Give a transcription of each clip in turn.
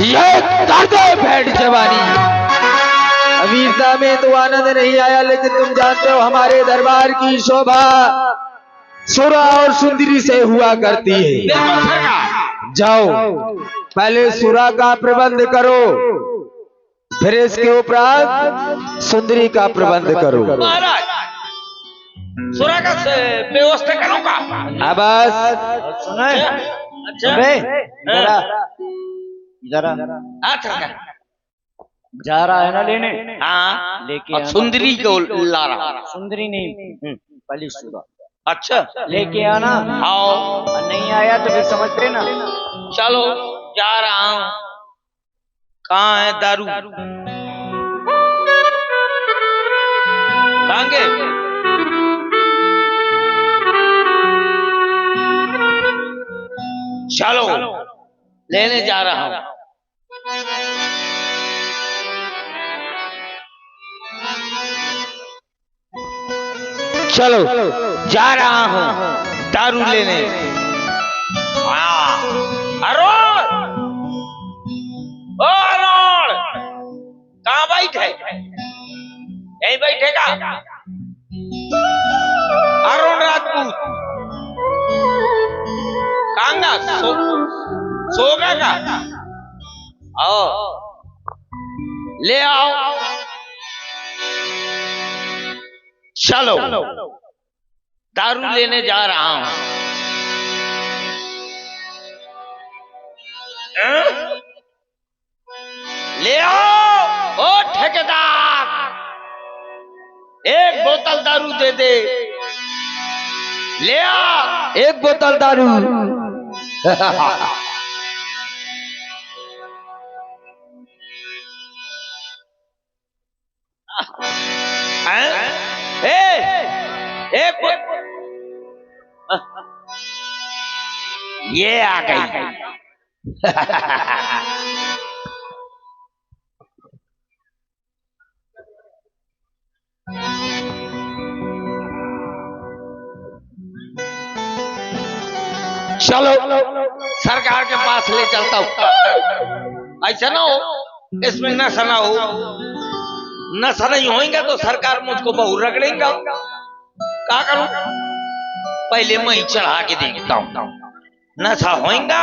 ये कर दे भेंट जवानी। वीरता में तो आनंद नहीं आया, लेकिन तुम जानते हो हमारे दरबार की शोभा सुरा और सुंदरी से हुआ करती है। जाओ पहले सुरा का प्रबंध करो, फिर इसके उपरांत सुंदरी का प्रबंध करो। महाराज सुरा का व्यवस्था करूंगा। बस सुना है? अच्छा जरा जरा अच्छा जा रहा है ना लेने, हाँ लेके और आना। सुंदरी को ला रहा। सुंदरी नहीं, पहली सुरा अच्छा लेके आना। आओ और नहीं आया तो फिर समझते ना। चलो जा रहा हूं। कहाँ है दारू? कहाँ गए? चलो लेने जा रहा हूं। चलो जा रहा हूं दारू लेने। हाँ अरुण, ओ अरुण, कहाँ बैठे? यहीं बैठेगा? अरुण राजपूत कहाँ सोगा का? आओ ले आओ। चलो दारू लेने जा रहा हूं। ले आओ ओ ठेकेदार, एक बोतल दारू दे दे। ले आ एक बोतल दारू। एक ये आ गई। चलो सरकार के पास ले चलता हूँ। ऐसा ना हो इसमें नशा ना हो। नशा नहीं होएगा तो सरकार मुझको बहु रगड़ेगा। क्या करूं? पहले मैं ही चढ़ा के देखता हूँ। नशा होएगा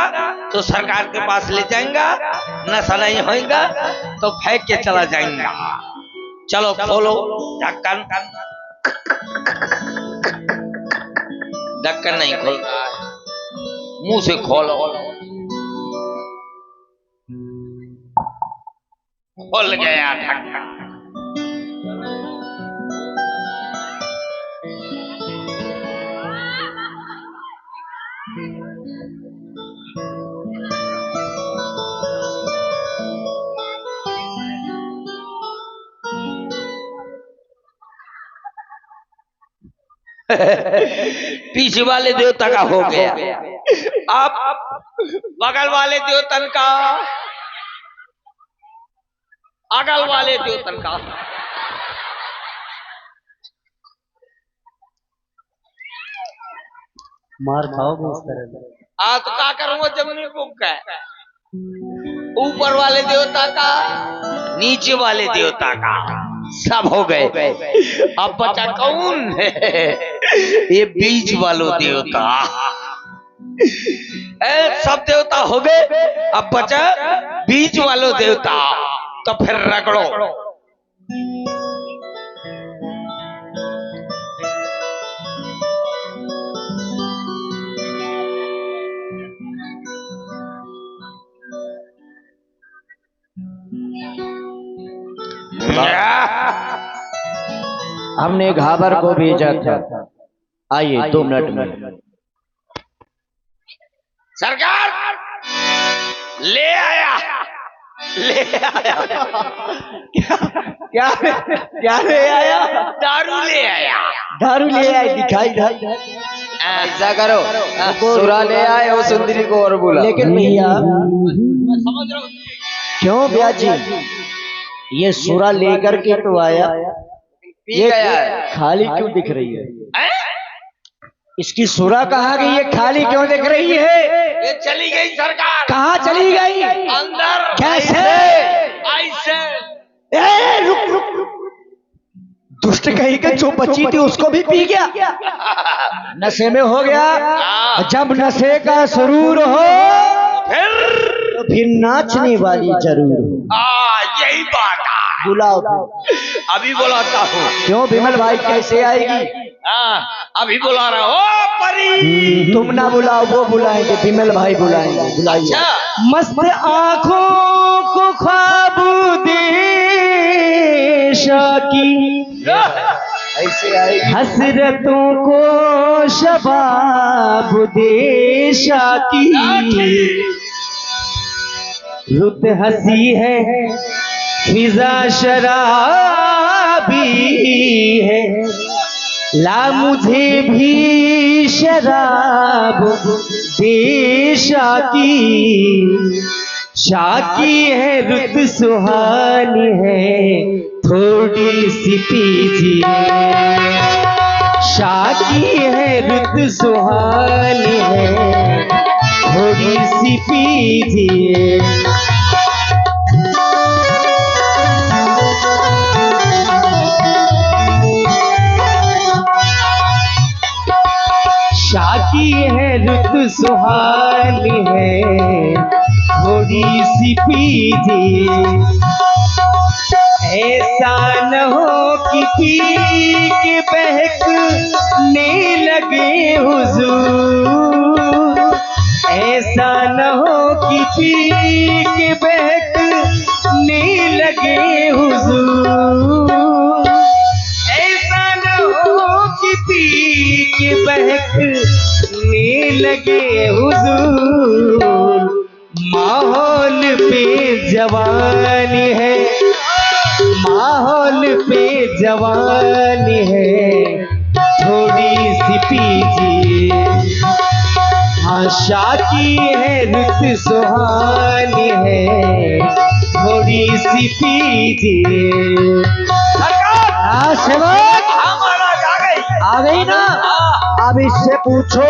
तो सरकार के पास ले जाएगा, नशा नहीं होएगा तो फेंक के चला जाएगा। चलो खोलो ढक्कन। ढक्कन नहीं खोलता है, मुंह से खोलो। खोल गया ढक्कन। पीछे वाले देवता का हो गया। अब बगल वाले देवतन का, अगल वाले देवतन का। मार खाओगे इस तरह। तो क्या करूंगा जब नहीं बुक है? ऊपर वाले देवता का, नीचे वाले देवता का, सब हो गए। अब बचा कौन है? ये बीच वालों देवता। सब देवता हो गए, अब बचा बीच वालों देवता। तो फिर रगड़ो। हमने घाबर को भेजा था, आइए 2 मिनट में। सरकार ले आया, ले आया। क्या क्या ले आया? दारू ले आया। दारू ले आए, दिखाई दाई। ऐसा करो, सुरा ले आए और सुंदरी को और बुला। लेकिन भैया मैं समझ रहा हूँ। क्यों ब्याजी, ये सुरा लेकर के तो आया, ये खाली क्यों दिख रही है? इसकी सुरा कहाँ गई? ये खाली क्यों दिख रही है? ये चली गई सरकार कहाँ चली गई? अंदर। कैसे? ऐसे ए, रुक रुक रुक। दुष्ट कहीं के जो बची थी उसको भी पी गया, नशे में हो गया। जब नशे का सुरूर हो तो फिर नाचने वाली जरूर हो। यही बात है। बुलाओ अभी बुलाता हूँ। क्यों विमल भाई कैसे आएगी? अभी बुला रहा हो परी। तुम ना बुलाओ, वो बुलाएंगे, विमल भाई बुलाएंगे। बुलाइए। अच्छा। मस्त आंखों को ख्वाब देशा की ऐसे आएगी। हसरतों को शबाब देशा की रुत हंसी है, फिजा शराबी है, ला मुझे भी शराब दे शाकी। शाकी है रुत सुहानी है, थोड़ी सी पीजिए। शाकी है रुत सुहानी है, थोड़ी सी पीजिए। शाकी है रुत सुहानी है, थोड़ी सी पीजिए। ऐसा न हो कि पी के बहकने लगे हुजूर। ऐसा न हो कि पी के बहकने लगे हुजूर। ऐसा न हो कि पी के बहकने लगे हुजूर। माहौल पे जवानी है, माहौल पे जवानी है, थोड़ी सी पीजिए। हाँ शाकी है रुत सुहानी है, थोड़ी सी पीजिए। आ गई ना? अब इससे पूछो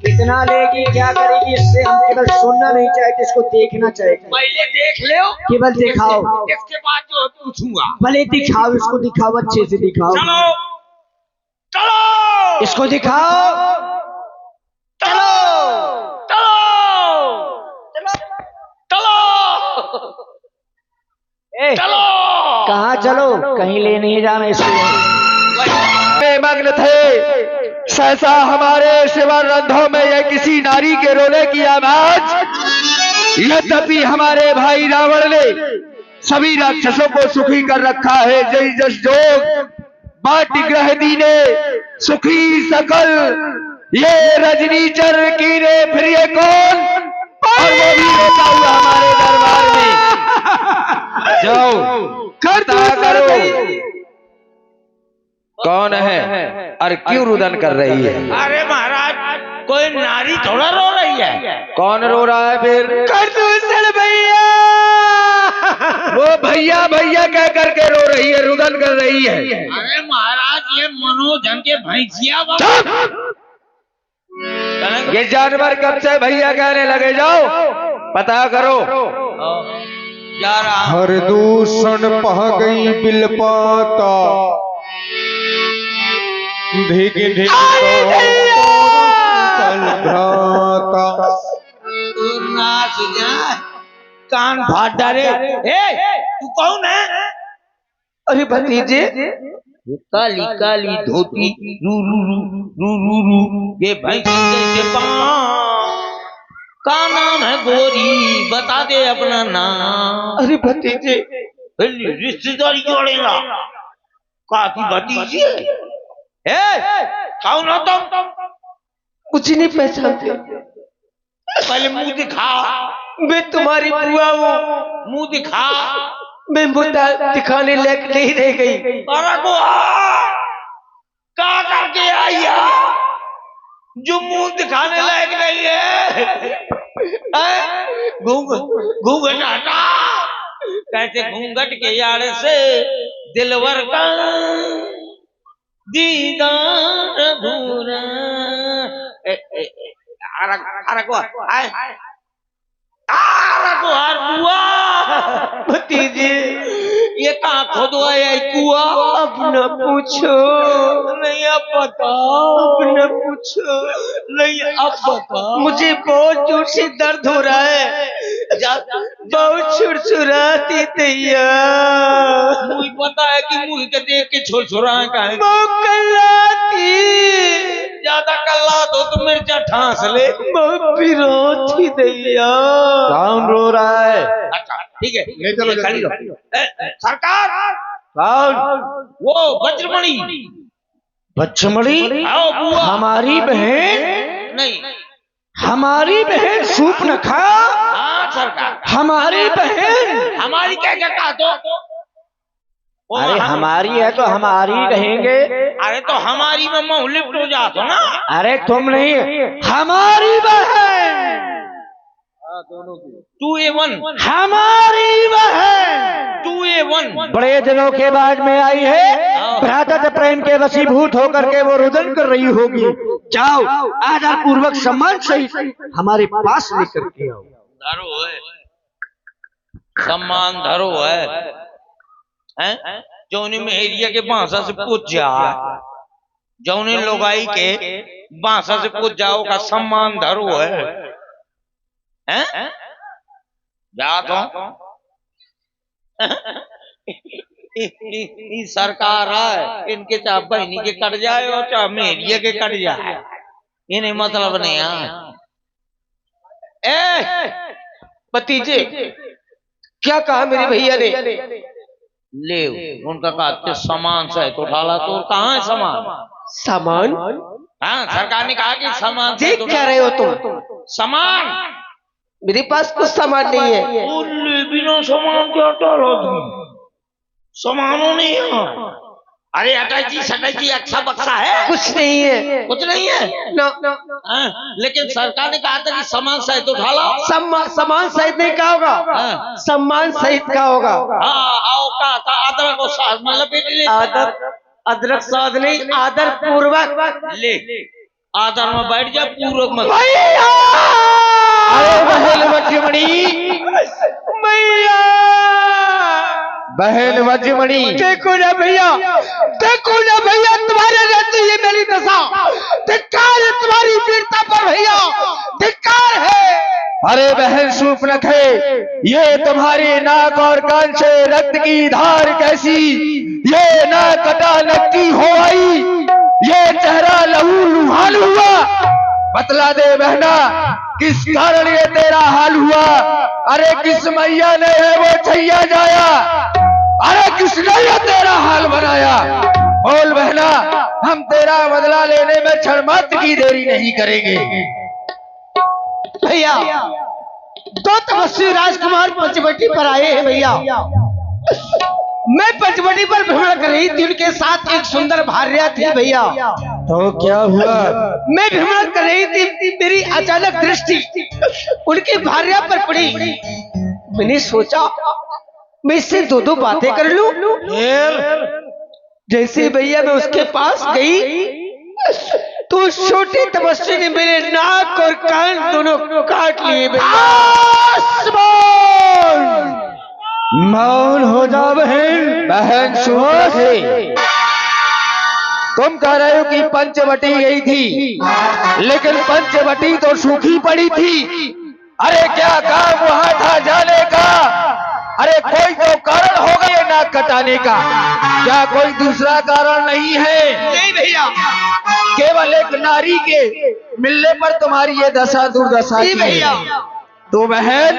कितना लेगी, क्या करेगी। इससे हम केवल सुनना नहीं चाहते, इसको देखना चाहते। पहले देख लो, केवल दिखाओ, इसके बाद जो पूछूंगा। भले दिखाओ, इसको दिखाओ, अच्छे से दिखाओ। चलो चलो, इसको दिखाओ। चलो चलो चलो ए, चलो। कहाँ चलो? कहीं ले नहीं जाना इसको। में मग्न थे, सहसा हमारे शिवर रंधों में यह किसी नारी के रोने की आवाज। यद्यपि हमारे भाई रावण ने सभी राक्षसों को सुखी कर रखा है, जय जस जोग बाट ग्रह दीने सुखी सकल। ये रजनीचर की रे फिर ये कौन, और वो भी रोता हुआ हमारे दरबार में। जाओ करता करो कौन है और क्यों रुदन कर रही है? अरे महाराज, कोई नारी थोड़ा रो रही है। कौन रो रहा है फिर? करदूषण भैया। वो भैया भैया कह करके रो रही है, रुदन कर रही है। अरे महाराज, ये मनोजन के भैंसिया ये जानवर कब से भैया कहने लगे? जाओ पता करो। जा रहा हूं। हर दूषण पह गई बिलपाता, धिग धिग नाच जाए, कान फाट डाले। तू कौन है? अरे भतीजे, काली काली धोती, रू रू रू रू रू रू, ये भैंस जैसे पाँव। का नाम है गोरी, बता दे अपना नाम। अरे भतीजे, रिश्तेदारी जोड़ेगा। काकी भतीजी कौन हो तुम? कुछ नहीं पहचानते। पहले मुंह दिखा। मैं तुम्हारी बुआ हूँ। मुंह दिखा। मैं बुआ दिखाने लायक नहीं रह गई। अरे बुआ, क्या करके आई है जो मुंह दिखाने लायक नहीं है? घूंघट हटा। कैसे घूंघट के यार से दिलवर का दीदार अधूरा। हर बुआ भतीजे ये कहाँ खोदवाया है कुआ? अब न पूछो, नहीं अब बता, अब न पूछो, नहीं अब बता। मुझे बहुत जोर से दर्द हो रहा है, बहुत छुरछुराती दैया, मुझे पता है कि मुझे के देख के छोरछुराए का है। बहुत कल्लाती, ज्यादा कल्ला दो तो मिर्चा ठांस ले। बहुत पिरोती दैया। कौन रो रहा है? अच्छा ठीक है, ले चलो ये खड़ी जल्दी। रहो। सरकार कौन? वो वज्रमणि बच्चमड़ी आओ बुआ। हमारी बहन, नहीं हमारी बहन सूप न खा, हाँ सरकार हमारी बहन। हमारी क्या क्या कहा तो? वो अरे हमारी है तो हमारी कहेंगे। अरे तो हमारी में मुंह लिप्ट हो जातो ना। अरे तुम नहीं, हमारी बहन, 2A1 हमारी बहन 2A1 बड़े दिनों के बाद में आई है, भ्राता प्रेम के वशीभूत होकर के वो रुदन कर रही होगी। जाओ आदर पूर्वक सम्मान सहित हमारे पास लेकर के आओ। धरो है, सम्मान धरो है जौनी में एरिया के बांसा से पूछ जा, जौनी लोगाई के बांसा से पूछ जाओ का सम्मान धरो है। जा तो सरकार है, इनके चाहे बहनी के कट जाए और चाहे मेरिया के कट जाए, इन्हें मतलब नहीं है। ए भतीजे क्या कहा मेरे भैया ने? ले उनका कहा सामान से तो उठाला, तो कहाँ है सामान? सामान? हाँ सरकार ने कहा कि सामान से देख तो क्या रहे हो तुम? सामान मेरे पास कुछ सामान नहीं है। उल्ले बिना सामान क्या डालो तुम? सामानों नहीं है। अरे अटैची सटैची अच्छा बक्सा है? कुछ नहीं है। कुछ नहीं है ना, लेकिन सरकार ने कहा था कि सामान सहित उठा लो। सामान सहित नहीं कहा होगा, हाँ। सम्मान सहित का होगा। हाँ आओ का अदरक को साथ में लपेट ले। अदरक स्वाद नहीं, आदर पूर्वक ले आदर में बैठ जा, पूर्वक में। अरे बहन वज्रमणि, मैया बहन वज्रमणि, देखो ना भैया, देखो ना भैया, तुम्हारे रहते ये मेरी दशा। धिक्कार है तुम्हारी वीरता पर भैया, धिक्कार है। अरे बहन सूपनख है, ये तुम्हारी नाक और कान से रक्त की धार कैसी? ये ना कटा नक्की हो आई, ये चेहरा लहू लुहान हुआ। बतला दे बहना, किस कारण ये तेरा हाल हुआ? अरे किस मैया ने है वो छैया जाया? अरे किसने ये तेरा हाल बनाया? बोल बहना, हम तेरा बदला लेने में क्षण मात्र की देरी नहीं करेंगे। भैया दो तपस्वी राजकुमार पंचवटी पर आए हैं भैया। मैं पंचवटी पर भ्रमण कर रही थी, उनके साथ एक सुंदर भार्या थी भैया। तो क्या हुआ? मैं भ्रमण कर रही थी, मेरी अचानक दृष्टि उनकी भार्या पर पड़ी। मैंने सोचा मैं इससे दो दो बातें कर लूं। जैसे भैया मैं उसके पास गई तो उस छोटी तपस्वी ने मेरे नाक और कान दोनों काट लिए। मौन हो जा बहन। बहन सूपनख है, तुम कह रहे हो कि पंचवटी गई थी, लेकिन पंचवटी तो सूखी पड़ी थी। अरे क्या काम वहां था जाने का? अरे कोई तो कारण होगा ये नाक कटाने का, क्या कोई दूसरा कारण नहीं है? नहीं भैया, केवल एक नारी के मिलने पर तुम्हारी ये दशा दुर्दशा की है। तो बहन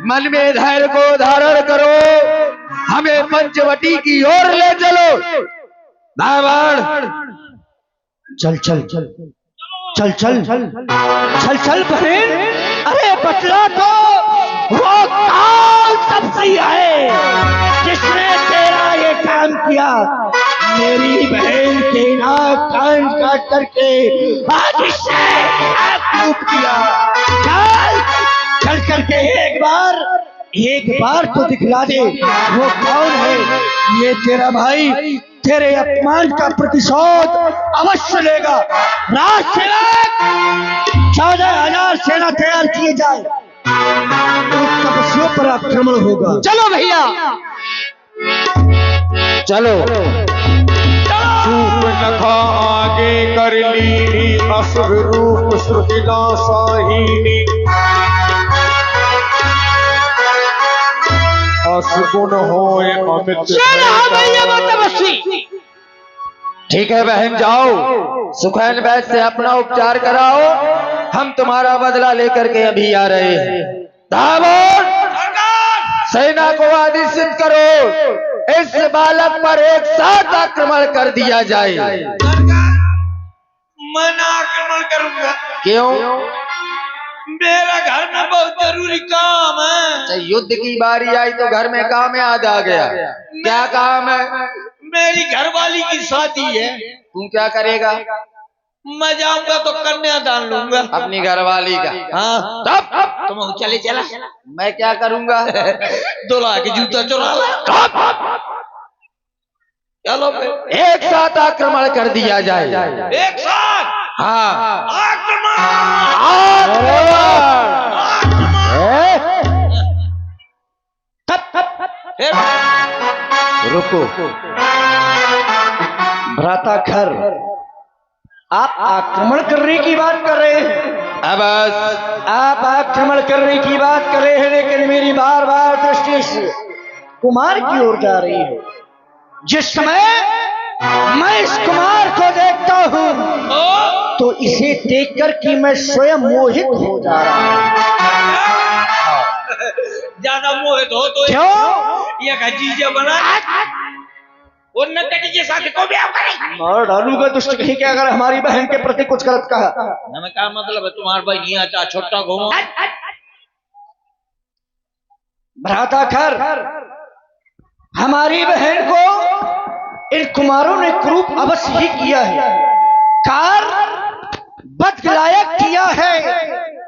मन में धैर्य को धारण करो, हमें पंचवटी की ओर ले चलो। नावाड़ चल चल चल चल चल चल चल बहन। अरे बतला तो वो कौन सबसे है जिसने तेरा ये काम किया? मेरी बहन के नाक कान काट करके आज इसने आक्रोश किया। चल चल करके एक बार तो दिखला दे वो कौन है। ये तेरा भाई तेरे अपमान का प्रतिशोध अवश्य लेगा। राज सेवक 14,000 सेना तैयार किए जाए, तपस्वियों पर आक्रमण होगा। चलो भैया चलो। सूर्पनखा आगे कर ली असुर रूप सुहिला साहिनी, असगुण होए अमित तपस्वी। ठीक है बहन, जाओ सुखैन वैद्य से अपना उपचार कराओ, हम तुम्हारा बदला लेकर के अभी आ रहे हैं। धावो, सेना को आदेशित करो, इस बालक पर एक साथ आक्रमण कर दिया जाए। मैं ना आक्रमण करूंगा, क्यों? मेरा घर में बहुत जरूरी काम है। युद्ध की बारी आई तो घर में काम याद आ गया। क्या काम है? मेरी घरवाली की शादी है। तू क्या करेगा? मैं जाऊंगा तो कन्यादान लूंगा अपनी घरवाली का। हाँ, तब तुम चले चला, मैं क्या करूंगा? दुल्हा के जूता चुरा ला। चलो फिर एक साथ आक्रमण कर दिया जाए। एक साथ हाँ, आक्रमण। रुको भ्राताखर, आप आक्रमण करने की बात कर रहे हैं। अब आप आक्रमण करने की बात कर रहे हैं, लेकिन मेरी बार बार दृष्टि इस कुमार की ओर जा रही है। जिस समय मैं इस कुमार को देखता हूं तो इसे देखकर कि मैं स्वयं मोहित हो जा रहा हूं। ज्यादा मोहित हो तो क्यों? ये जीजा बना और नटकी के साथ को ब्याह करें। मार डालूंगा दुष्ट कहीं के अगर हमारी बहन के प्रति कुछ गलत कहा। हमें क्या मतलब है? तुम्हारा भाई नहीं आता, छोटा घूमो। भ्राताखर, हमारी बहन को इन कुमारों ने क्रूप अवश्य ही किया है, कार बदलायक किया है,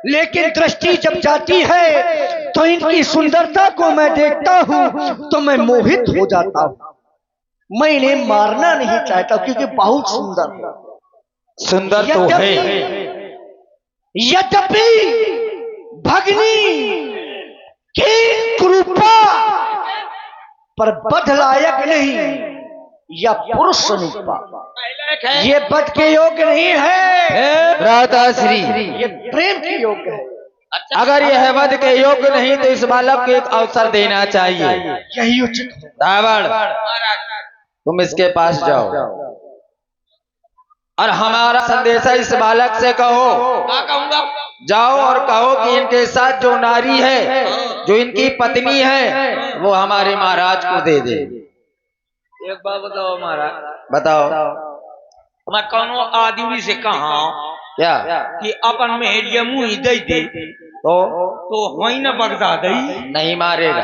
लेकिन दृष्टि जब जाती है तो इनकी सुंदरता को मैं देखता हूं तो मैं मोहित हो जाता हूं। मैं इन्हें मारना नहीं चाहता क्योंकि बहुत सुंदर तो है। यद्यपि भगनी की कृपा पर बध लायक नहीं, या पुरुष निपा, ये बध के योग्य नहीं है। भ्राताश्री, ये प्रेम के योग्य है। अगर यह वध के योग्य नहीं तो इस बालक को एक अवसर देना चाहिए। यही उचित है। रावण, तुम इसके पास जाओ और हमारा संदेशा इस बालक से कहो। क्या कहूंगा? जाओ और कहो कि इनके साथ जो नारी है, जो इनकी पत्नी है, वो हमारे महाराज को दे दे। एक बात बताओ महाराज, बताओ मैं कौनो आदमी से कहा क्या? कि अपन में ये मुंह दे दे तो वही न बगदा दई। नहीं मारेगा।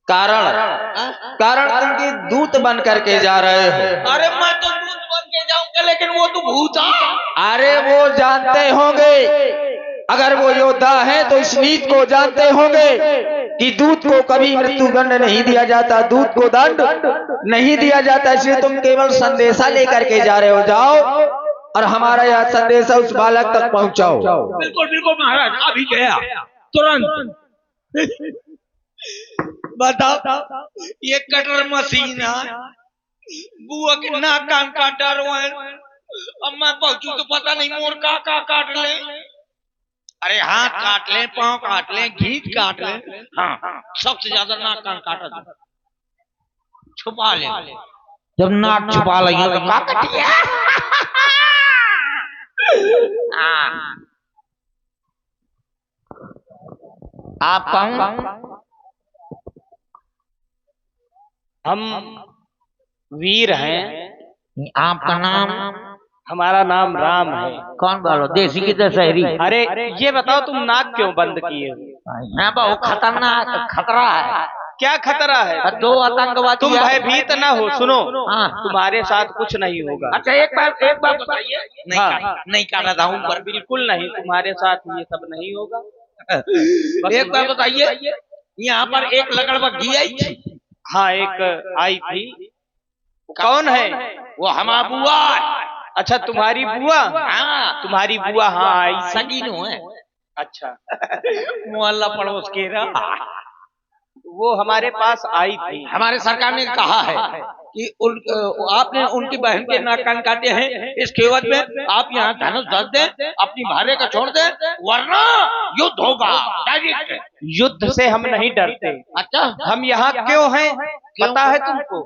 कारण तुमके दूत बन करके जा रहे हो। अरे मैं तो दूध बन के जाऊंगा, लेकिन वो तो भूत है। अरे वो जानते होंगे, अगर वो योद्धा है तो इस नीत को जानते होंगे कि दूत को कभी मृत्यु दंड नहीं दिया जाता, दूत को दंड नहीं दिया जाता, इसलिए तुम केवल संदेशा लेकर के जा रहे हो। जाओ और हमारा यह संदेशा उस बालक तक पहुंचाओ। बिल्कुल बिल्कुल महाराज, अभी गया तुरंत। बताओ, ये कटर मशीन है, बुआ के नाक कान काट डालो है। अब मैं पहुंचू तो पता नहीं मोर का काट ले। अरे हाथ काट ले, पांव काट ले, घीत काट ले। हाँ, सबसे ज्यादा नाक कान काटा छुपा ले। जब नाक छुपा लेंगे तो का कटिया। आप कौन? हम वीर हैं। आपका नाम? हमारा नाम राम है। कौन बोलो, देसी की तो शहरी? अरे ये बताओ, तुम नाक क्यों बंद किए हो? हाँ, बहुत खतरनाक खतरा है। क्या खतरा है? दो आतंकवादी। तुम भयभीत ना हो। सुनो, हाँ। तुम्हारे साथ कुछ नहीं होगा। अच्छा एक बार बताइए। नहीं काटा था ऊपर। बिल्कुल नहीं, तुम्हारे साथ ये सब नहीं होगा। एक बार बताइए, यहाँ पर एक लकड़बग्घी आई थी। हाँ, एक आई थी, कौन है? वो हमारा बुआ है। अच्छा, तुम्हारी बुआ? हाँ, तुम्हारी बुआ हाँ आई थी। सगीनो है। अच्छा, मोहल्ला पड़ोस के रहा। वो हमारे पास आई थी। हमारे सरकार ने कहा है कि आपने उनकी बहन के नाक कान काटे हैं, इस केवल में आप यहाँ धनुष धर दें, अपनी भारे का छोड़ दें, वरना युद्ध होगा डायरेक्ट। युद्ध से हम नहीं डरते। अच्छा, हम यहाँ क्यों हैं पता है तुमको?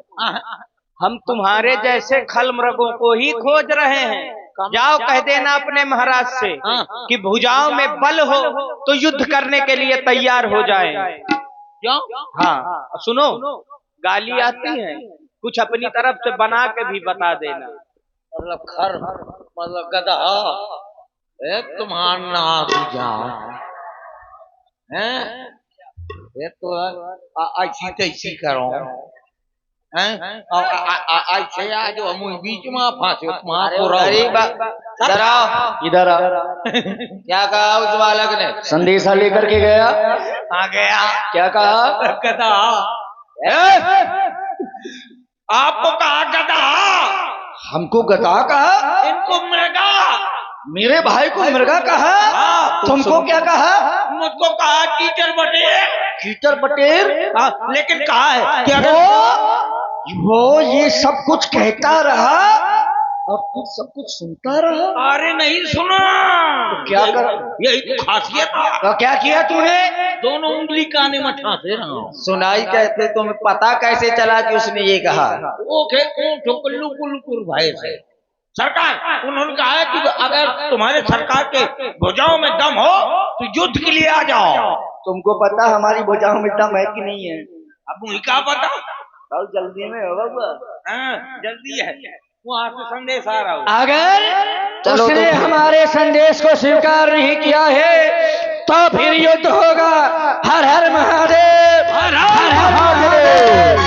हम तुम्हारे जैसे खलमृगों को ही खोज रहे हैं। जाओ कह देना अपने महाराज से कि भुजाओं में बल हो तो युद्ध करने के लिए तैयार हो जाएं। क्यों? हाँ, सुनो, गाली आती है, कुछ अपनी तरफ से बना के भी बता देना। मतलब खर, मतलब गधा, तुम्हारा नाम हैं? ये तो ऐसी तैसी करो हैं? ऐसे आज हम बीच में फांसे इधर आ। क्या कहा उस बालक ने? संदेशा लेकर के गया। आ गया। क्या कहा? गधा। आपको कहा गधा, हमको गधा कहा? इनको मृगा। मेरे भाई को मृगा कहा? तुमको क्या कहा? मुझको कहा कीचड़ बटेर। कीचड़ बटेर? लेकिन कहा है कि वो ये सब कुछ कहता रहा और तू सब कुछ सुनता रहा। अरे नहीं सुना। तो क्या कर? यही तो खासियत है। तो क्या किया तूने? दोनों उंगली काने में ठासे रहा। सुनाई कहते तुम्हें पता कैसे चला कि उसने ये कहा? ओके, लुकुर भाई से सरकार उन्होंने कहा है कि अगर तुम्हारे सरकार के भुजाओं में दम हो तो युद्ध के लिए आ जाओ। तुमको पता हमारी भुजाओं में दम है कि नहीं है? अब मुझे क्या पता। बहुत जल्दी में होगा। हाँ, जल्दी है, वहाँ से संदेश आ रहा हूँ। अगर उसने हमारे संदेश को स्वीकार नहीं किया है तो फिर युद्ध होगा। हर हर महादेव, हर हर महादेव,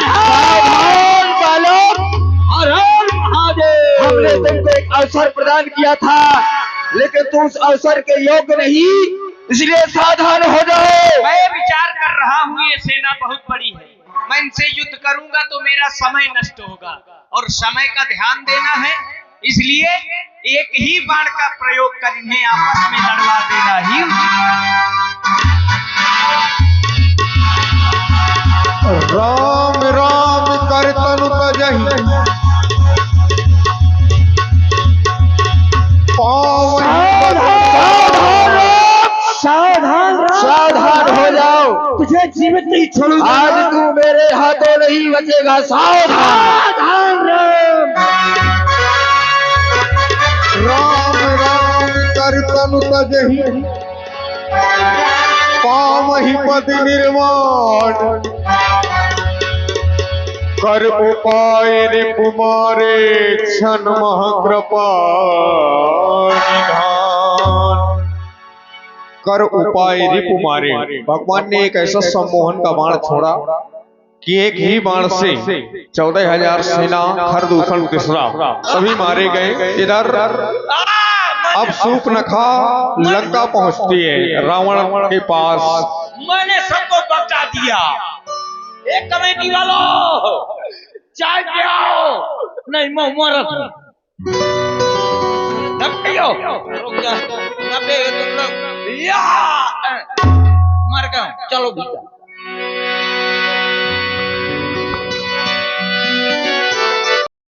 सावधान बालक, हर हर महादेव। हमने तुमको एक अवसर प्रदान किया था, लेकिन तुम उस अवसर के योग्य नहीं, इसलिए सावधान हो जाओ। मैं विचार कर रहा हूँ, ये सेना बहुत बड़ी है, मैं इनसे युद्ध करूंगा तो मेरा समय नष्ट होगा और समय का ध्यान देना है, इसलिए एक ही बाण का प्रयोग कर इन्हें आपस में लड़वा देना ही राम राम कर तनु तजहि सावधान हो जाओ, तुझे जीवित नहीं छोड़ूंगा। आज तू मेरे हाथों नहीं बचेगा। सावधान। राम राम कर तनु तजहि पावहि पति निर्वाण कर उपाय रिपुमारे क्षण मह कृपा निधान। कर उपाय रिपुमारे, भगवान ने एक ऐसा सम्मोहन का बाण छोड़ा कि एक ही बाण से 14,000 सेना खरदूषण तीसरा सभी मारे गए। इधर अब सूर्पनखा लंका पहुंचती है रावण के पास। मैंने सबको बचा दिया। एक कमेटी वालों, चाय पे आओ, नहीं मैं मरत हूँ। रुक जा, मर गया, चलो भीतर।